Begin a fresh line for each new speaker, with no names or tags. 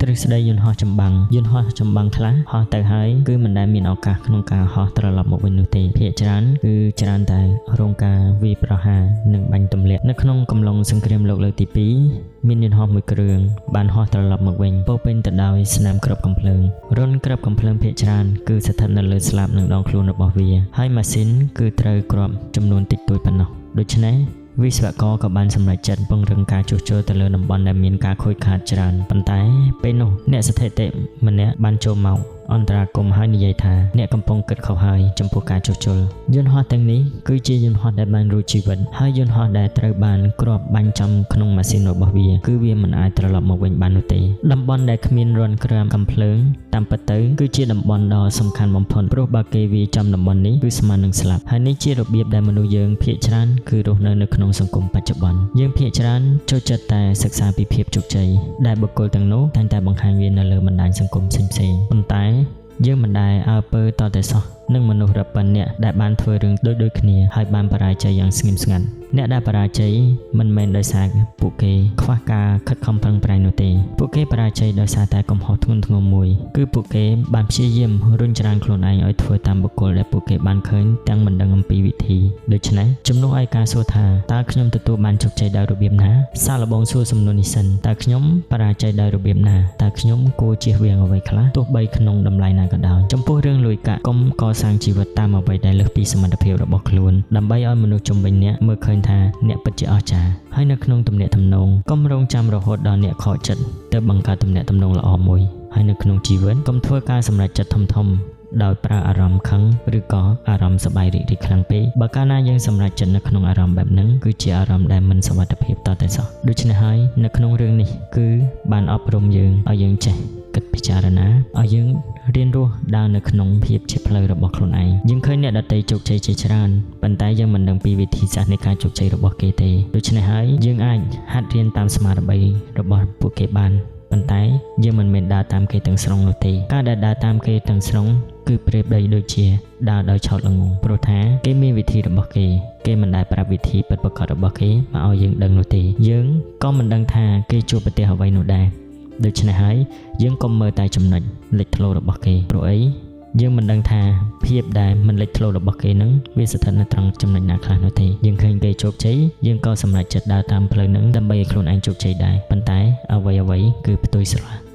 ទ្រឹស្ដីយន្តហោះចម្បាំងខ្លះហោះទៅហើយគឺមិនដែលមានឱកាសក្នុងការហោះត្រឡប់មកវិញនោះទេភាគច្រើនគឺច្រើនតែរងការវាយប្រហារនិងបាញ់ទម្លាក់នៅក្នុងកំឡុងសង្គ្រាមលោកលើកទី2មានយន្តហោះមួយគ្រឿងបានហោះត្រឡប់មកវិញពោពេញទៅដោយស្នាមគ្រាប់កាំភ្លើងរុនគ្រាប់កាំភ្លើងភាគច្រើនគឺស្ថិតនៅលើស្លាបនិងដងខ្លួនរបស់វាហើយម៉ាស៊ីនគឺត្រូវគ្រាប់ចំនួនតិចតួចប៉ុណ្ណោះដូច្នេះវិស្វករក៏បានសម្រេចចិត្តពង្រឹងការជួសជុលទៅលើតំបន់ដែលមានការខូចខាតច្រើនប៉ុន្តែពេលនោះអ្នកស្ថិតិម្នាក់បានចូលមកអន្តរាគមន៍ហើយនិយាយថាអ្នកកំពុងគិតខុសហើយចំពោះការជួសជុលយន្តហោះទាំងនេះគឺជាយន្តហោះដែលបានរួចជីវិតហើយយន្តហោះដែលត្រូវបានគ្រាប់បាញ់ចំក្នុងម៉ាស៊ីនរបស់វាគឺវាមិនអាចត្រឡប់មកវិញបាននោះទេតំបន់ដែលគ្មានរន្ធក្រាមកំភ្លើងតាមពិតទៅគឺជាតំបន់ដ៏សំខាន់បំផុតព្រោះបើគេវាចំតំបន់នេះគឺស្មើនឹងស្លាប់ហើយនេះជារបៀបដែលមនុស្សយើងភាគច្រើនគឺរស់នៅក្នុងសង្គមបច្ចុប្បន្នយើងភាគច្រើនចូលចិត្តតែសិក្សាពីភាពជោគជ័យដែលបុគ្គលទាំងនោះតែងតែបង្ហាញវានៅលើបណ្ដាញសង្គមផ្សេងៗប៉ុន្តែយើងមិនដែលអើពើតតែសោះនឹងមនុស្សរាប់ពាន់នាក់ដែលបានធ្វើរឿងដូចគ្នាហើយបានបរាជ័យយ៉ាងស្ងៀមស្ងាត់អ្នកដែលបរាជ័យមិនមែនដោយសារពួកគេខ្វះការខិតខំប្រឹងប្រែងនោះទេពួកគេបរាជ័យដោយសារតែកំហុសធ្ងន់ធ្ងរមួយគឺពួកគេបានព្យាយាមរុញច្រានខ្លួនឯងឲ្យធ្វើតាមបុគ្គលដែលពួកគេបានឃើញទាំងមិនដឹងអំពីវិធីដូច្នេះជំនួសឲ្យការសួរថាតើខ្ញុំទទួលបានជោគជ័យដោយរបៀបណាសាកល្បងសួរសំណួរនេះសិនតើខ្ញុំបរាជ័យដោយរបៀបណាតើខ្ញុំគួរជៀសវាងអ្វីខ្លះទោះបីក្នុងតម្លៃណាក៏ដោយចំពោះរឿងលុយកាក់កុំកសាងជីវិតតាមអ្វីដែលលើសពីសមត្ថភាពរបស់ខ្លួនដើម្បីឲ្យមនុស្សជុំវិញអ្នកមើលឃើញថាអ្នកពិតជាអស្ចារ្យហើយនៅក្នុងទំនាក់ទំនងកុំរងចាំរហូតដល់អ្នកខកចិត្តទើបបង្កើតទំនាក់ទំនងល្អមួយហើយនៅក្នុងជីវិតកុំធ្វើការសម្រេចចិត្តធំៗដោយប្រើអារម្មណ៍ខឹងឬក៏អារម្មណ៍សប្បាយរីករាយខ្លាំងពេកបើកាលណាយើងសម្រេចចិត្តនៅក្នុងអារម្មណ៍បែបហ្នឹងគឺជាអារម្មណ៍ដែលមិនសុវត្ថិភាពតតែសោះដូច្នេះហើយនៅក្នុងរឿងនេះគឺបានអប់រំយើងឲ្យយើងចេះគិតពិចារណាឲ្យយើងរៀនរស់ដើរនៅក្នុងភាពជាផ្លូវរបស់ខ្លួនឯងយើងឃើញអ្នកដទៃជោគជ័យជាច្រើនប៉ុន្តែយើងមិនដឹងពីវិធីសាស្ត្រនៃការជោគជ័យរបស់គេទេដូច្នេះហើយយើងអាចហាត់រៀនតាមស្មារតីរបស់ពួកគេបានប៉ុន្តែយើងមិនមែនដើរតាមគេទាំងស្រុងនោះទេការដែលដើរតាមគេទាំងស្រុងគឺប្រៀបបីដូចជាដើរដោយឆោតល្ងង់ព្រោះថាគេមានវិធីរបស់គេមិនដែលប្រាប់វិធីពិតប្រាកដរបស់គេមកឲ្យយើងដឹងនោះទេយើងក៏មិនដឹងថាគេជួបប្រទះអ្វីនោះដែរដូច្នេះហើយយើងកុំមើលតែចំណុចលេចធ្លោរបស់គេព្រោះអីយើងមិនដឹងថាភាពដែលមិនលេចធ្លោរបស់គេនឹងវាស្ថិតនៅត្រង់ចំណុចណាខ្លះនោះទេយើងឃើញគេជោគជ័យយើងក៏សម្រេចចិត្តដើរតាមផ្លូវនឹងដើម្បីឲ្យខ្លួនឯងជោគជ័យដែរប៉ុន្តែអ្វីគឺផ្ទុយស្រឡះ